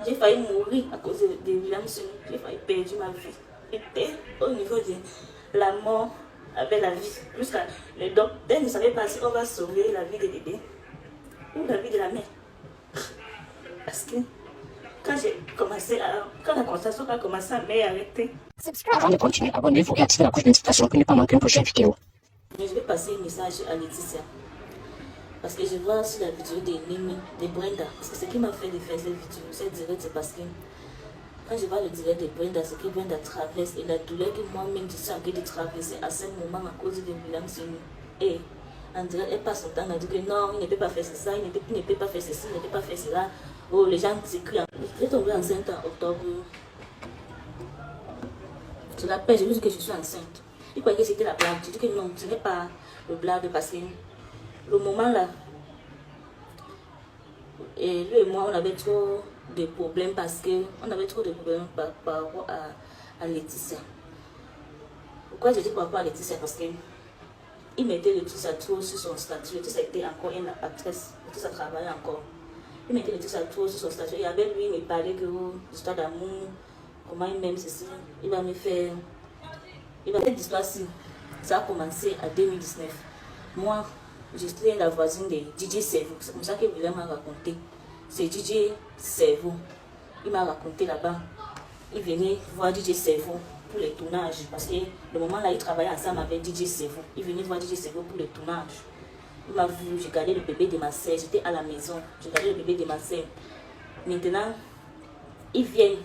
J'ai failli mourir à cause de William Sonu. J'ai failli perdre ma vie. J'étais au niveau de la mort avec la vie. Jusqu'à le docteur ne savait pas si on va sauver la vie des bébés ou la vie de la mère. Parce que quand j'ai commencé à. Quand la constatation a commencé à m'arrêter. Avant de continuer, abonnez-vous et activez la cloche de notification pour ne pas manquer une prochaine vidéo. Je vais passer un message à Laetitia. Parce que je vois sur la vidéo de Mimi, de Brenda. Parce que ce qui m'a fait de faire cette vidéo, cette direct, c'est parce que quand je vois le direct de Brenda, ce que Brenda traverse et la douleur que moi-même je suis en train de traverser à ce moment à cause de William Sonu. Et on dirait elle passe son temps à dire que non, il ne peut pas faire ça, il ne peut pas faire ceci, il ne peut pas faire cela. Oh, les gens s'écrient. Je suis tombée enceinte en octobre. Je l'appelle, je lui dis que je suis enceinte. Il croyait que c'était la blague. Je dis que non, ce n'est pas le blague parce que le moment là, et lui et moi, on avait trop de problèmes parce que on avait trop de problèmes par rapport à Laetitia. Pourquoi je dis par rapport à Laetitia? Parce que il mettait Laetitia trop sur son statut. Laetitia était encore une actrice. Laetitia travaillait encore. Il mettait Laetitia trop sur son statut. Et avec lui, il me parlait que l'histoire d'amour, comment il m'aime ceci. Il va me faire. Cette histoire-ci, ça a commencé en 2019. Moi, j'étais la voisine de DJ Servo. C'est comme ça que William m'a raconté. C'est DJ Servo. Il m'a raconté là-bas. Il venait voir DJ Servo pour les tournages. Parce que le moment là, il travaillait ensemble avec DJ Servo. Il venait voir DJ Servo pour les tournages. Il m'a vu, j'ai gardé le bébé de ma sœur. J'étais à la maison. J'ai gardé le bébé de ma sœur. Maintenant, ils viennent.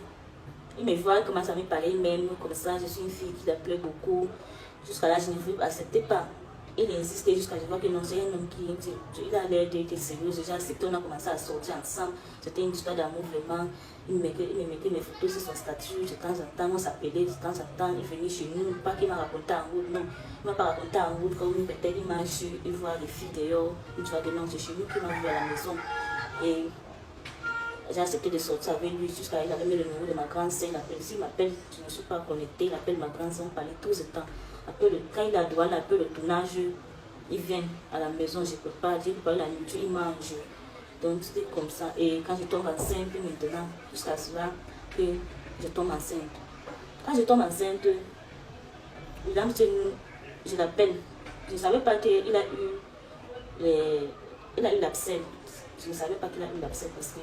Il me voit, il commence à me parler même comme ça. Je suis une fille qui l'appelait beaucoup. Jusqu'à là, je ne acceptais pas. Il insistait jusqu'à ce que je vois que non, c'est un homme qui il a l'air d'être sérieux. J'ai accepté, on a commencé à sortir ensemble. C'était une histoire d'amour vraiment. Il me mettait mes photos sur son statut. De temps en temps, on s'appelait. De temps en temps, il venait chez nous. Pas qu'il m'a raconté en route, non. Il ne m'a pas raconté en route. Comme peut-être il marche, il voit les filles dehors. Il voit que non, c'est chez nous qu'il m'a vu à la maison. Et j'ai accepté de sortir avec lui jusqu'à il avait mis le numéro de ma grande sœur. S'il m'appelle, je ne suis pas connectée. Il appelle ma grande sœur, on parlait tout ce temps. Après, quand il a droit, après le tournage, il vient à la maison, je ne peux pas dire la nourriture, il mange. Donc c'était comme ça. Et quand je tombe enceinte, maintenant, jusqu'à cela, que je tombe enceinte. Quand je tombe enceinte, je l'appelle. Je ne savais pas qu'il a eu l'abcès. Je ne savais pas qu'il a eu l'abcès parce que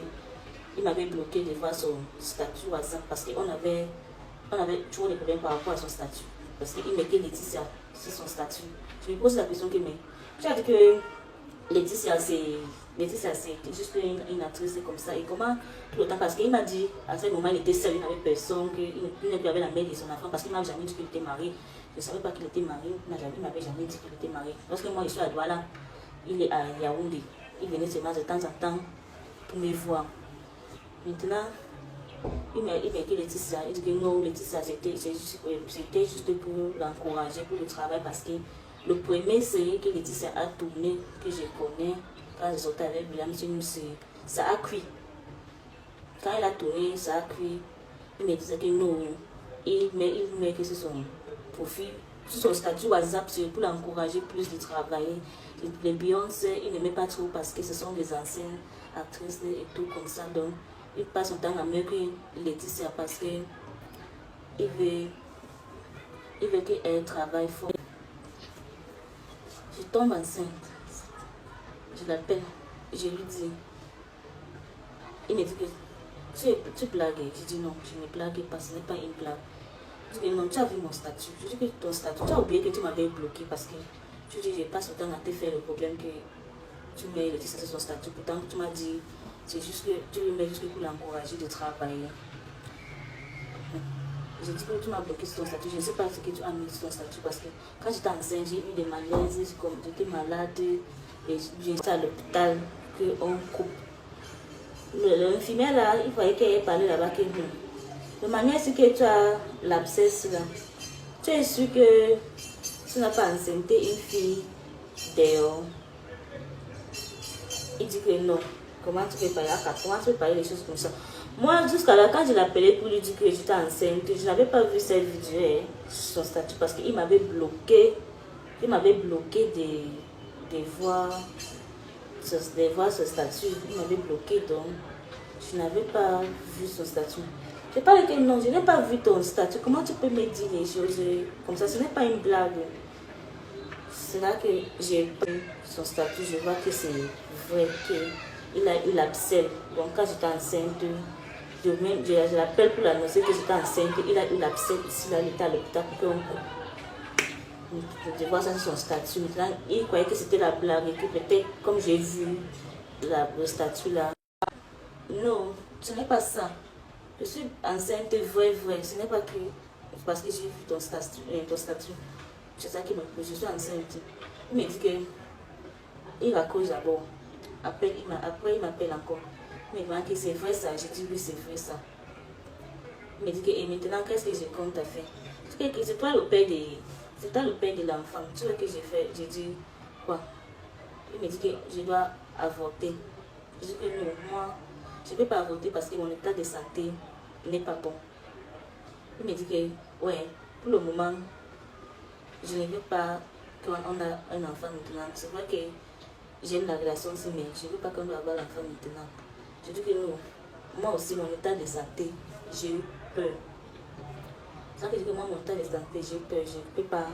il m'avait bloqué de voir son statut WhatsApp parce qu'on avait toujours des problèmes par rapport à son statut. Parce qu'il mettait Laetitia sur son statut. Je me pose la question que, mais tu as dit que Laetitia c'est juste une actrice comme ça. Et comment tout le temps, parce qu'il m'a dit, à ce moment il était seul, il n'avait personne, qu'il n'était plus avec la mère de son enfant, parce qu'il ne m'a jamais dit qu'il était marié. Je ne savais pas qu'il était marié, il ne m'avait jamais dit qu'il était marié. Lorsque moi je suis à Douala, il est à Yaoundé. Il venait seulement de temps en temps pour me voir. Maintenant, il m'a dit Laetitia, il dit que non, Laetitia, c'était juste pour l'encourager pour le travail parce que le premier série que Laetitia a tourné, que je connais, quand je sortais avec William, ça a cuit. Quand elle a tourné, ça a cuit. Il me disait que non, il met que c'est son profil, sur son statut WhatsApp, c'est pour l'encourager plus de travailler. Les Beyoncé, il ne met pas trop parce que ce sont des anciennes actrices et tout comme ça. Donc, il passe son temps à mieux que Laetitia parce que il veut qu'elle travaille fort. Je tombe enceinte. Je l'appelle. Je lui dis. Il me dit que tu blagues. Je dis non, je ne blague pas, ce n'est pas une blague. Je dis non, tu as vu mon statut. Je dis que ton statut, tu as oublié que tu m'avais bloqué parce que tu dis je passe le temps à te faire le problème que tu mets Laetitia sur son statut. Pourtant, tu m'as dit. C'est juste que tu le mets juste pour l'encourager de travailler. J'ai dit que tu m'as bloqué sur ton statut. Je ne sais pas ce que tu as mis sur ton statut parce que quand j'étais enceinte, j'ai eu des malaises, j'étais malade et j'étais à l'hôpital qu'on coupe. L'infirmière là, il fallait qu'elle parlait là-bas que non. De manière que tu as l'abcès là, tu es sûr que tu n'as pas enceinte une fille dehors. Il dit que non. Comment tu peux parler des choses comme ça? Moi, jusqu'à là, quand je l'appelais pour lui dire que j'étais enceinte, je n'avais pas vu cette vidéo sur son statut parce qu'il m'avait bloqué. Il m'avait bloqué de voir ce statut. Il m'avait bloqué, donc je n'avais pas vu son statut. Je parle que non, je n'ai pas vu ton statut. Comment tu peux me dire les choses comme ça? Ce n'est pas une blague. C'est là que j'ai pris son statut. Je vois que c'est vrai qu'il a eu l'abcès. Donc quand j'étais enceinte, je l'appelle pour l'annoncer que j'étais enceinte. Il a eu l'abcès ici, là, il était à l'hôpital pour qu'on je vois ça sur son statut. Maintenant, il croyait que c'était la blague et que peut-être, comme j'ai vu le statut là, non, ce n'est pas ça. Je suis enceinte, vrai. Ce n'est pas que parce que j'ai vu ton statut. C'est ça qui me plaît. Je suis enceinte. Il me dit que il raccroche d'abord. Après, il m'appelle encore. Il me dit que c'est vrai ça. Je dis oui, c'est vrai ça. Il me dit que et maintenant, qu'est-ce que je compte à faire? C'est toi le père de l'enfant. Tu vois que j'ai fait? J'ai dit quoi? Il me dit que je dois avorter. Je dis que non, moi, je ne peux pas avorter parce que mon état de santé n'est pas bon. Il me dit que, ouais, pour le moment, je ne veux pas qu'on a un enfant maintenant. C'est vrai que j'aime la relation aussi, mais je ne veux pas qu'on doit avoir l'enfant maintenant. Je dis que non, moi aussi, mon état de santé, j'ai eu peur. C'est vrai que je dis que moi, mon état de santé, j'ai eu peur, je ne peux pas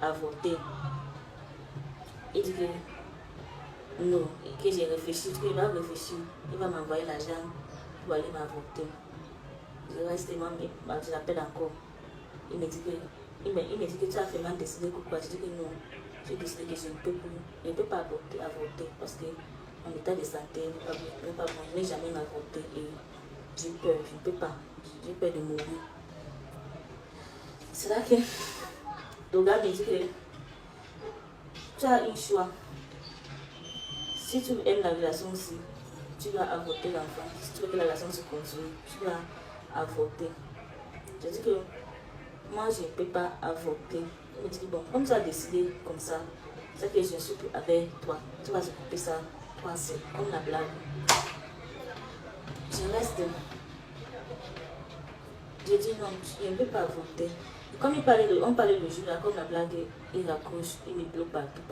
avorter. Il dit que non, que j'ai réfléchi, qu'il va réfléchir, il va m'envoyer l'argent pour aller m'avorter. Je reste, moi, je l'appelle encore. Il me dit que tu as vraiment décidé pourquoi. Je dis que non, j'ai décidé que je ne peux pas avorter parce que mon état de santé n'est pas bon. Je n'ai jamais avorté et j'ai peur, je ne peux pas. J'ai peur de mourir. C'est là que le gars me dit que tu as un choix. Si tu aimes la relation aussi, tu dois avorter l'enfant. Si tu veux que la relation se continue, tu dois avorter. Je dis que moi, je ne peux pas avorter. Il me dit, bon, comme tu as décidé comme ça, c'est que je suis plus avec toi. Tu vas occuper ça, toi, c'est comme la blague. Je reste. Je dis non, je ne peux pas avorter. Et comme on parlait le jour là, comme la blague, il raccroche, il me bloque partout.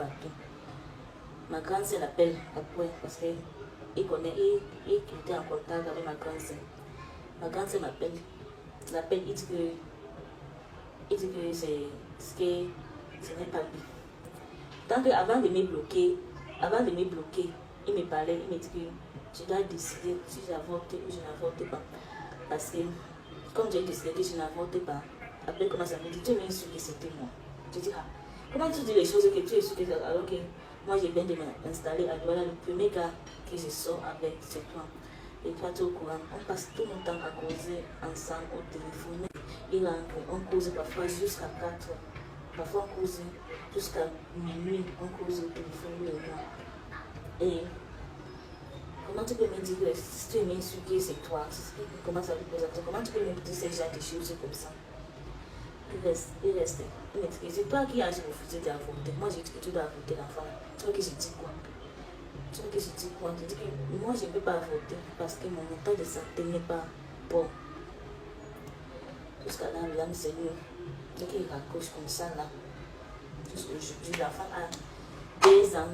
Ma grande sœur l'appelle après parce qu'il connaît, il était en contact avec ma grande sœur. Ma grande sœur l'appelle, il dit que ce n'est pas bien. Tant qu'avant de me bloquer, il me parlait, il me dit que je dois décider si j'avorte ou je n'avorte pas. Parce que, comme j'ai décidé que je n'avorte pas, après il commence à me dire, tu m'as su que c'était moi. Je dis, ah, comment tu dis les choses que tu es sûr que c'est alors que moi je viens de m'installer à Douala, le premier gars que je sors avec, c'est toi. Et toi, tu es au courant. On passe tout le temps à causer ensemble au téléphone. Il rentre, on cause parfois jusqu'à 4 heures. Parfois on cause jusqu'à minuit, on cause au téléphone le mois. Et comment tu peux me dire que si tu es m'insulter, c'est toi? Comment ça lui pose à toi? Comment tu peux me dire ces gens de choses comme ça? Il reste. Il me dit que c'est toi qui as refusé d'avorter. Moi j'ai dit que tu dois avorter l'enfant. Tu vois que j'ai dit quoi? Je dis que moi je ne peux pas avorter parce que mon état de santé n'est pas bon. Jusqu'à là, l'âme c'est nous. Dès qu'il raccroche comme ça là, jusqu'aujourd'hui, l'enfant a 2 ans,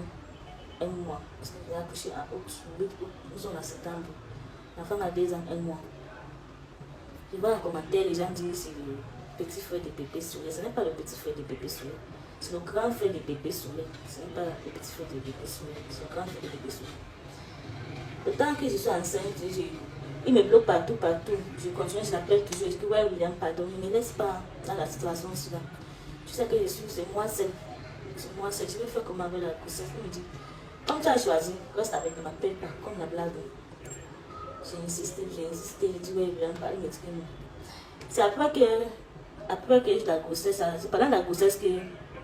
1 mois. Parce qu'il a accouché en août, nous sommes en septembre. L'enfant a 2 ans, 1 mois. Je vois en commentaire, les gens disent c'est le petit frère de Pépé Soulé. Ce n'est pas le petit frère de Pépé Soulé. C'est le grand frère de Pépé Soulé. Ce n'est pas le petit frère de Pépé Soulé. C'est le grand frère de Pépé Soulé. Le temps que je suis enceinte, il me bloque partout. Je continue, je l'appelle toujours. Je dis, ouais, William, pardon, ne me laisse pas dans la situation là. Tu sais que c'est moi seule. C'est moi seule. Je vais faire comme avec la grossesse. Il me dit, comme tu as choisi, reste avec, ne m'appelle pas, comme la blague. J'ai insisté, je dis, ouais, William, pardon, il me dit que non. C'est après que la grossesse, c'est pendant la grossesse que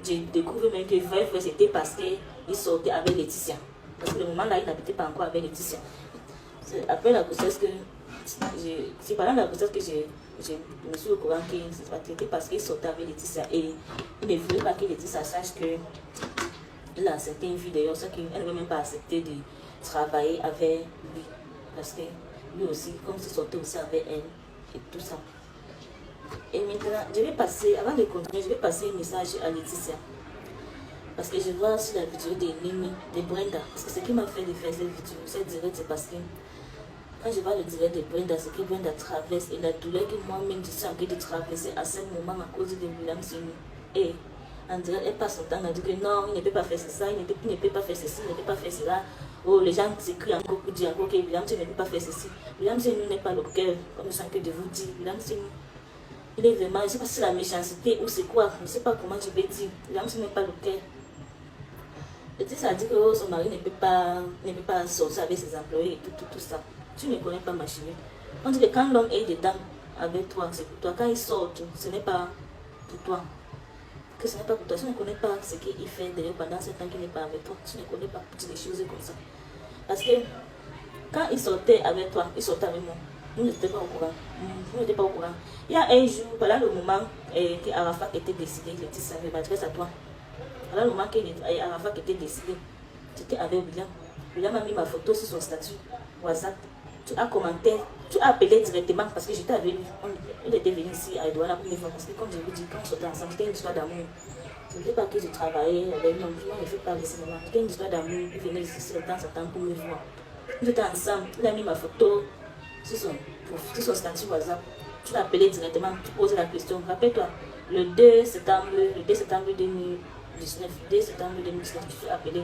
j'ai découvert même que vrai, c'était parce qu'il sortait avec Laetitia. Parce que le moment là, il n'habitait pas encore avec Laetitia. C'est après la grossesse que c'est pendant la grossesse que je me suis au courant que c'était parce qu'il sortait avec Laetitia et il ne voulait pas que Laetitia sache qu'il a accepté une vie d'ailleurs, c'est qu'elle ne veut même pas accepter de travailler avec lui. Parce que lui aussi, comme il sortait aussi avec elle et tout ça. Et maintenant, je vais passer, avant de continuer, je vais passer un message à Laetitia. Parce que je vois sur la vidéo de Nimi, de Brenda. Parce que ce qui m'a fait de faire cette vidéo, cette direct, c'est parce que Quand je vois le direct de Brenda, ce que Brenda traverse et la douleur que moi-même je suis en train de traverser à ce moment à cause de William Senu. Et en direct, elle passe son temps à dire que non, il ne peut pas faire ça, il ne peut pas faire ceci, il ne peut pas faire cela. Oh, les gens s'écrient encore pour dire encore que William Senu ne peut pas faire ceci. William Senu n'est pas le cœur, comme je sens que de vous dire. William Senu, il est vraiment, je ne sais pas si c'est la méchanceté ou c'est quoi, je ne sais pas comment je vais dire. William Senu n'est pas le cœur. Et tu sais, ça dit que oh, son mari ne peut pas sortir avec ses employés et tout ça. Tu ne connais pas ma chérie. On dit que quand l'homme est dedans avec toi, c'est pour toi. Quand il sort, ce n'est pas pour toi. Que ce n'est pas pour toi. Tu ne connais pas ce qu'il fait d'ailleurs pendant ce temps qu'il n'est pas avec toi. Tu ne connais pas des choses comme ça. Parce que quand il sortait avec toi, il sortait avec moi. Nous n'étions pas au courant. Nous n'étions pas au courant. Il y a un jour, pendant le moment qu'Arafat était décidé, il dit ça, je m'adresse à toi. Pendant le moment qu'Arafat était décidé, j'étais avec William. William a mis ma photo sur son statut WhatsApp. Tu as commenté, tu as appelé directement parce que j'étais avec lui. Il était venu ici à Edouard la première fois parce que comme je vous dis, quand on sortait ensemble, c'était une histoire d'amour. Je ne sais pas que je travaillais avec lui, non, je ne fais pas le cinéma. C'était une histoire d'amour, il venait ici de temps en temps pour me voir. Nous étions ensemble, il a mis ma photo sur son statut WhatsApp. Tu l'as appelé directement, tu posais la question. Rappelle-toi, le 2 septembre 2019, tu as appelé.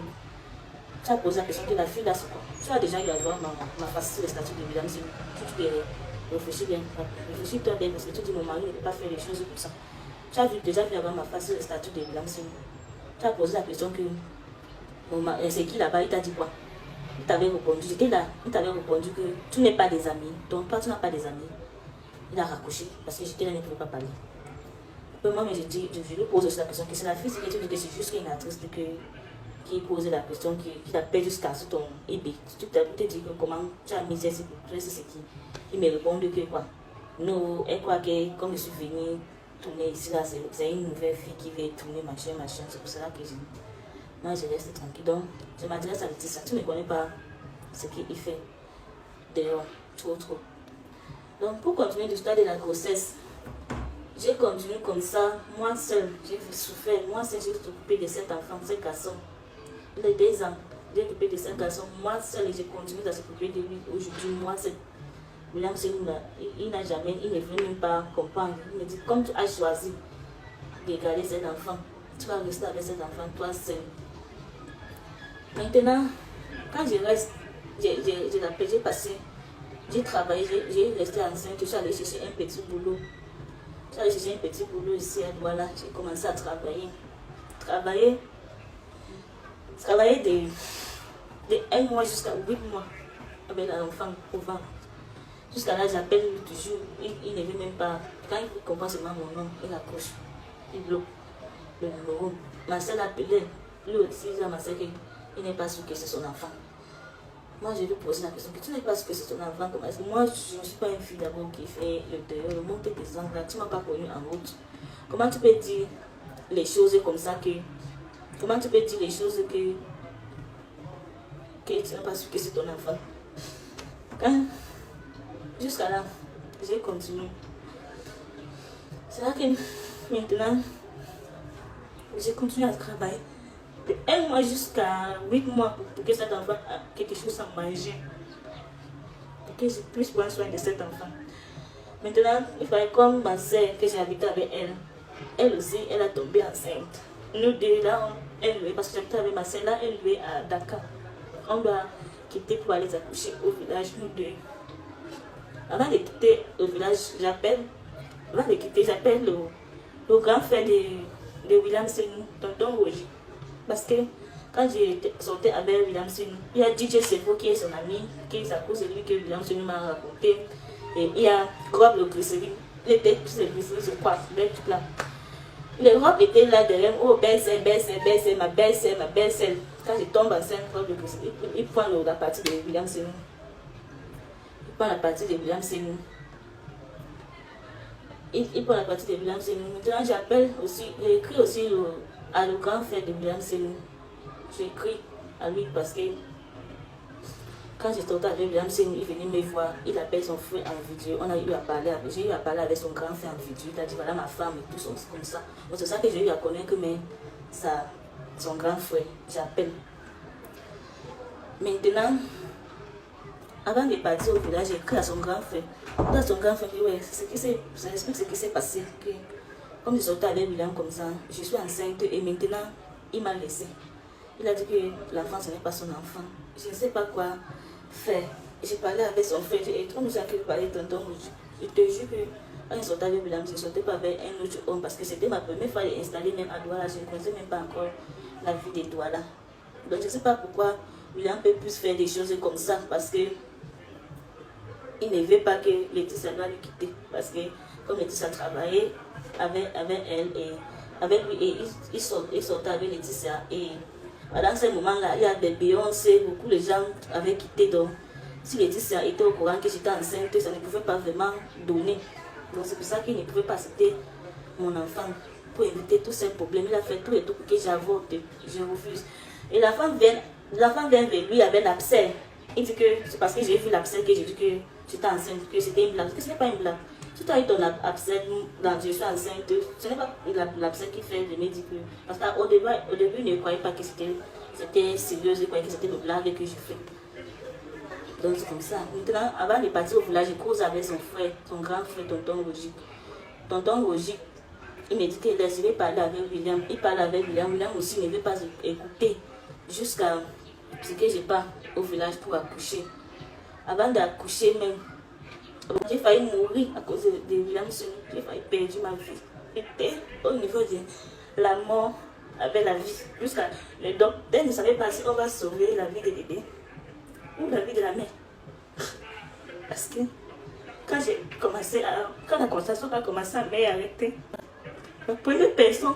Tu as posé la question que la fille là, c'est quoi? Tu as déjà eu à voir ma face sur le statut de William Senu. Tu réfléchis bien, réfléchis-toi bien parce que tu dis mon mari ne peut pas faire les choses comme ça. Tu as déjà vu avoir ma face sur le statut de William Senu. Tu as posé la question que c'est qui là-bas, il t'a dit quoi? Il t'avait répondu, j'étais là, il t'avait répondu que tu n'es pas des amis, donc toi tu n'as pas des amis. Il a raccroché parce que j'étais là, il ne pouvait pas parler. Moi, mais je lui pose aussi la question que c'est la fille qui dit que c'est juste une actrice qui posait la question, qui t'appelle jusqu'à sur ton eBay. Tu te dis que comment tu as mis ça, c'est qui. Il me répond que quoi. Non, elle croit que comme je suis venue tourner ici, là, c'est une nouvelle fille qui veut tourner machin. C'est pour cela que moi je reste tranquille. Donc, je m'adresse à Laetitia. Tu ne connais pas ce qu'il fait dehors, trop. Donc, pour continuer l'histoire de la grossesse, j'ai continué comme ça, moi seule, j'ai souffert, moi seule, j'ai occupé de cet enfant, ce garçon. Il a 2 ans, j'ai occupé de cet garçon, moi seule, et j'ai continué à s'occuper de lui. Aujourd'hui, moi seule. William Senu, il n'a jamais, il ne veut même pas comprendre. Il me dit, comme tu as choisi de garder cet enfant, tu vas rester avec cet enfant, toi seule. Maintenant, quand je reste, j'ai passé, j'ai travaillé, j'ai resté enceinte, je suis allée chercher un petit boulot. J'ai cherché un petit boulot ici, voilà, j'ai commencé à travailler. Travailler de 1 mois jusqu'à 8 mois avec l'enfant au ventre. Jusqu'à là, j'appelle toujours, il ne veut même pas. Quand il comprend seulement mon nom, il accroche, il bloque le numéro. Ma soeur l'appelait, lui aussi, il dit à ma soeur qu'il n'est pas sûr que c'est son enfant. Moi, je lui pose la question, que tu n'es pas sûr que c'est ton enfant, comment est-ce que moi, je ne suis pas une fille d'abord qui fait le dehors, le monde des angles, là, tu ne m'as pas connue en route. Comment tu peux dire les choses comme ça comment tu peux dire les choses que tu n'es pas sûr que c'est ton enfant? Jusqu'à là, j'ai continué. C'est là que maintenant, j'ai continué à travailler. De 1 mois jusqu'à 8 mois pour que cet enfant ait quelque chose à manger. Pour que je puisse prendre soin de cet enfant. Maintenant, il fallait comme ma soeur que j'ai habité avec elle. Elle aussi, elle a tombé enceinte. Nous deux, là, parce que j'habitais avec ma soeur, là, elle est à Dakar. On doit quitter pour aller accoucher au village, nous deux. Avant de quitter le village, j'appelle le grand frère de William Senu, tonton Roger. Parce que quand j'ai sorti avec William Senu, il y a DJ Sefo qui est son ami, qui est à cause de lui que William Senu m'a raconté. Et il y a Rob le glycérine. Il était tous les glycérines, je crois, les trucs là. Le Rob était là derrière, oh belle-sœur, ma belle-sœur. Quand je tombe enceinte, Rob le glycérine, il prend la partie de William Senu. Il prend la partie de William Senu. Maintenant, j'appelle aussi, j'ai écrit aussi à le grand frère de William Senu. J'ai écrit à lui parce que quand j'étais avec William Senu, il venait me voir, il appelle son frère en vidéo. J'ai eu à parler avec son grand frère en vidéo. Il a dit voilà ma femme et tout comme ça. Donc c'est ça que j'ai eu à connaître, mais son grand frère, j'appelle. Maintenant, avant de partir au village, j'ai écrit à son grand frère. Dans son grand frère, ouais, ça explique ce qui s'est passé. Que, comme je sortais avec William comme ça, je suis enceinte et maintenant, il m'a laissé. Il a dit que l'enfant, ce n'est pas son enfant. Je ne sais pas quoi faire. J'ai parlé avec son frère. Et comme nous avons parlé de tonton, je te jure que quand je sortais avec William, je ne sortais pas avec un autre homme parce que c'était ma première fois d'installer même à Douala. Je ne connaissais même pas encore la vie de Douala. Donc je ne sais pas pourquoi William peut plus faire des choses comme ça parce que il ne veut pas que Laetitia doit le quitter. Parce que comme Laetitia travaillait avec elle et avec lui et il sortait avec Laetitia et dans ce moment-là, il y a des Beyoncé, beaucoup de gens avaient quitté. Donc, si Laetitia était au courant que j'étais enceinte, ça ne pouvait pas vraiment donner. Donc, c'est pour ça qu'il ne pouvait pas citer mon enfant pour éviter tous ces problèmes. Il a fait tout et tout pour que j'avorte. Je refuse. Et la femme vient vers lui avec l'abcès. Il dit que c'est parce que j'ai vu l'abcès que j'ai dit que j'étais enceinte, que c'était une blague. Que ce n'est pas une blague. Si tu as eu ton abcès dans je suis enceinte, ce n'est pas l'abcès qui fait de me dire que. Parce qu'au début, il ne croyait pas que c'était sérieux, il croyait que c'était une blague que je fais. Donc c'est comme ça. Maintenant, avant de partir au village, je cause avec son frère, son grand frère, tonton Rogic. Tonton Rogic, il me dit qu'il laisse parler avec William. Il parle avec William. William aussi ne veut pas écouter jusqu'à ce que je pars au village pour accoucher. Avant d'accoucher même, j'ai failli mourir à cause de William. J'ai failli perdre ma vie. J'étais au niveau de la mort avec la vie. Jusqu'à le docteur ne savait pas si on va sauver la vie de bébé ou la vie de la mère. Parce que quand la consultation a commencé à m'arrêter, la première personne,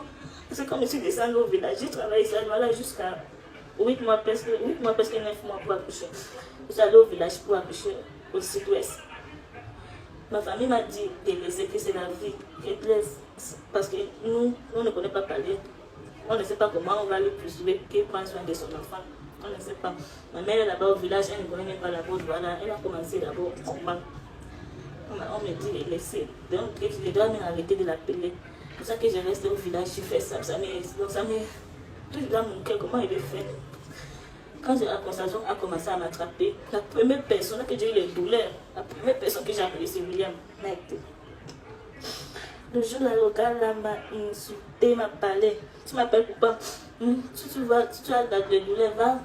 c'est comme je suis descendue au village, j'ai travaillé ici voilà, jusqu'à 8 mois, presque 9 mois pour accoucher. Je suis allée au village pour accoucher au sud-ouest. Ma famille m'a dit de laisser que c'est la vie. Je laisse. Parce que nous ne connaissons pas parler. On ne sait pas comment on va le poursuivre, qui prend soin de son enfant. On ne sait pas. Ma mère est là-bas au village, elle ne connaît même pas la route. Voilà, elle a commencé d'abord au combat. On me dit de laisser. Donc, je dois même arrêter de l'appeler. C'est pour ça que je reste au village, je fais ça. Donc, ça me. Tout dans mon cœur, comment il le fait. Quand la constatation a commencé à m'attraper, la première personne que j'ai eu les douleurs, la première personne que j'ai appelée, c'est William. Le jour là, le gars là m'a insulté, m'a parlé. Tu m'appelles pourquoi? Si tu as des douleurs, va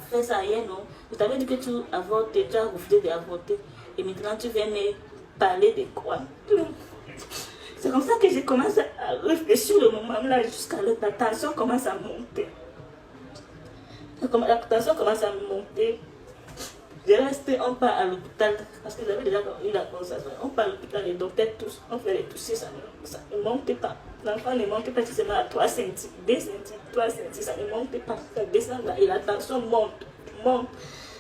faire ça hier, non? Je t'avais dit que tu avortes, tu as refusé d'avorter. Et maintenant tu viens me parler de quoi? C'est comme ça que j'ai commencé à réfléchir le moment là, jusqu'à la tension commence à monter. La tension commence à monter. Je reste, on part à l'hôpital, parce que j'avais déjà eu la consultation. On part à l'hôpital, les docteurs tous, on fait les toucher, ça ne monte pas. L'enfant ne monte pas seulement à 3 cm, 2 cm, 3 cm, ça ne monte pas. Ça descend là et la tension monte.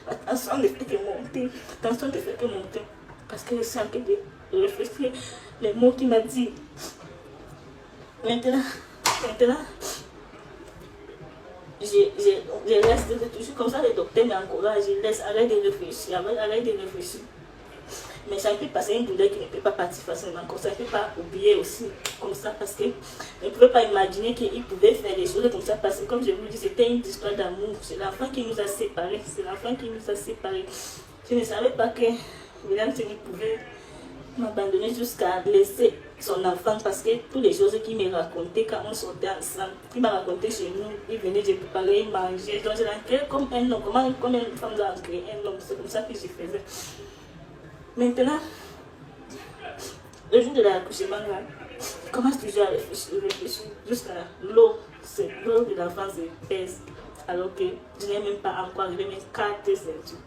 La tension ne fait que monter. La tension ne fait que monter. Parce que je suis en train de réfléchir les mots qu'il m'a dit. Maintenant, je reste toujours comme ça, les docteurs m'encouragent, je laisse, arrête de réfléchir. Mais ça peut passer une douleur qui ne peut pas partir facilement, comme ça, je ne peux pas oublier aussi comme ça, parce que je ne pouvais pas imaginer qu'il pouvait faire des choses comme ça, parce que comme je vous dis, c'était une histoire d'amour, c'est l'enfant qui nous a séparés, Je ne savais pas que William pouvait m'abandonner jusqu'à laisser son enfant parce que toutes les choses qu'il me racontait quand on sortait ensemble, il m'a raconté chez nous, il venait, je préparais, il mangeait, donc je l'enquêtais comme un homme, comme une femme doit créer un homme, c'est comme ça que je faisais. Maintenant, le jour de l'accouchement, je commence toujours à réfléchir jusqu'à l'eau, c'est l'eau de l'enfant se pèse, alors que je n'ai même pas encore arrivé mes 4 ceintures.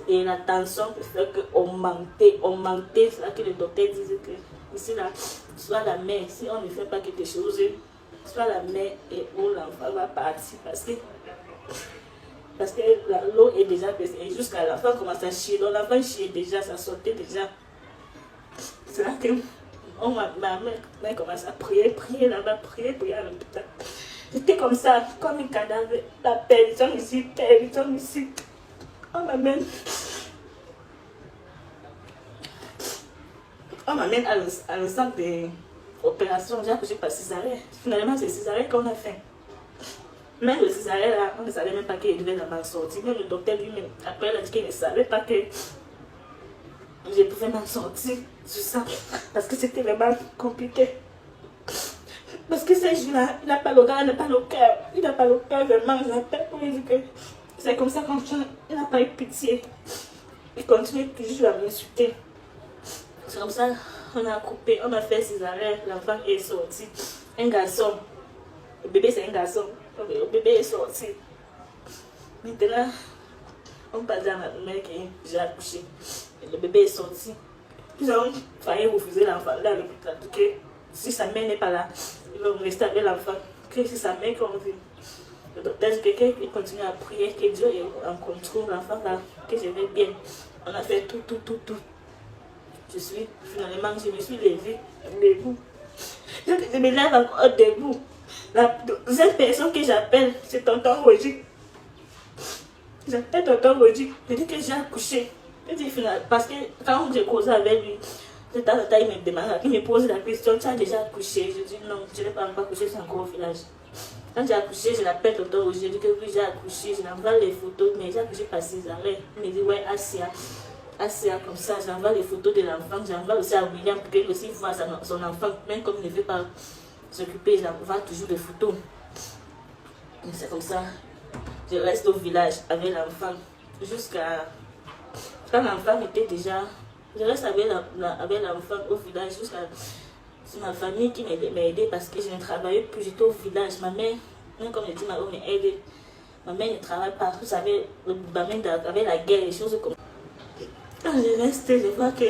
Et la tension fait qu'on mentait, c'est là que le docteur disait que ici là, soit la mère, si on ne fait pas quelque chose, soit la mère et où l'enfant va partir parce que l'eau est déjà baissée et jusqu'à l'enfant commence à chier, donc l'enfant chier déjà, ça sortait déjà. C'est là que ma mère commence à prier là-bas, prier à l'hôpital. J'étais comme ça, comme un cadavre, la personne ici. On m'amène à le centre d'opération. J'ai accouché par césarienne. Finalement, c'est césarienne qu'on a fait. Même le césarien là, on ne savait même pas qu'il devait m'en sortir. Même le docteur lui-même, après, il a dit qu'il ne savait pas que je pouvais m'en sortir sur ça. Parce que c'était vraiment compliqué. Parce que ce jour-là, il n'a pas le gars, il n'a pas le cœur. Il n'a pas le cœur, vraiment, j'appelle pour lui dire que c'est comme ça qu'on chante. Il n'a pas eu pitié. Il continue toujours à m'insulter. C'est comme ça, on a coupé, on a fait césarien, l'enfant est sorti. Un garçon. Le bébé, c'est un garçon. Le bébé est sorti. Maintenant, on passe dans la mère qui est déjà accouchée. Le bébé est sorti. Ils ont failli refuser l'enfant là à l'hôpital. Que si sa mère n'est pas là, ils vont rester avec l'enfant. Que si sa mère convient. Le docteur dit que quelqu'un continue à prier, que Dieu est en contrôle, l'enfant là, que je vais bien. On a fait tout. Finalement, je me suis levée debout. Je me lève encore debout. La deuxième personne que j'appelle, c'est tonton Roger. J'appelle tonton Roger. Je dis que j'ai accouché. Parce que quand j'ai causé avec lui, de temps en temps, il me demande, il me pose la question, tu as déjà accouché? Je dis non, je n'ai pas encore accouché, c'est encore au village. Quand j'ai accouché, je l'appelle tonton Roger, je dis que oui, j'ai accouché, je l'envoie les photos, mais j'ai accouché par césarien. Il me dit, ouais, Asia, comme ça, j'envoie les photos de l'enfant, j'envoie aussi à William pour qu'il aussi voit son enfant, même comme il ne veut pas s'occuper, j'envoie toujours les photos. C'est comme ça, je reste au village avec l'enfant, jusqu'à quand l'enfant était déjà, je reste avec l'enfant au village, jusqu'à c'est ma famille qui m'a aidé parce que je ne travaillais plus, j'étais au village, ma mère, même comme je dis, ma mère m'a aidé, ma mère ne travaille pas, vous savez, ma mère avec la guerre, les choses comme ça. Quand je reste, je vois que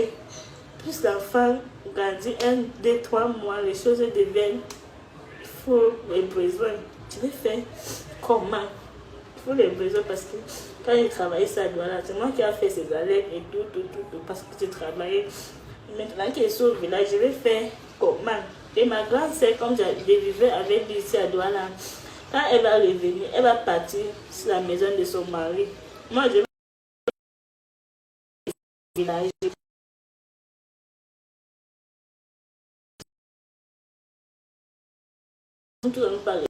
plus l'enfant grandit 1, 2, 3 mois, les choses deviennent, il faut les besoins. Je vais faire comment? Il faut les besoins parce que quand j'ai travaillé ça, c'est moi qui ai fait ces alertes et tout, parce que j'ai travaillé. Maintenant qu'il est sur le village, je vais faire comment? Et ma grande sœur, comme je vivais avec lui ici à Douala, quand elle va revenir, elle va partir sur la maison de son mari. Moi, je vais au village. Tout le monde parle.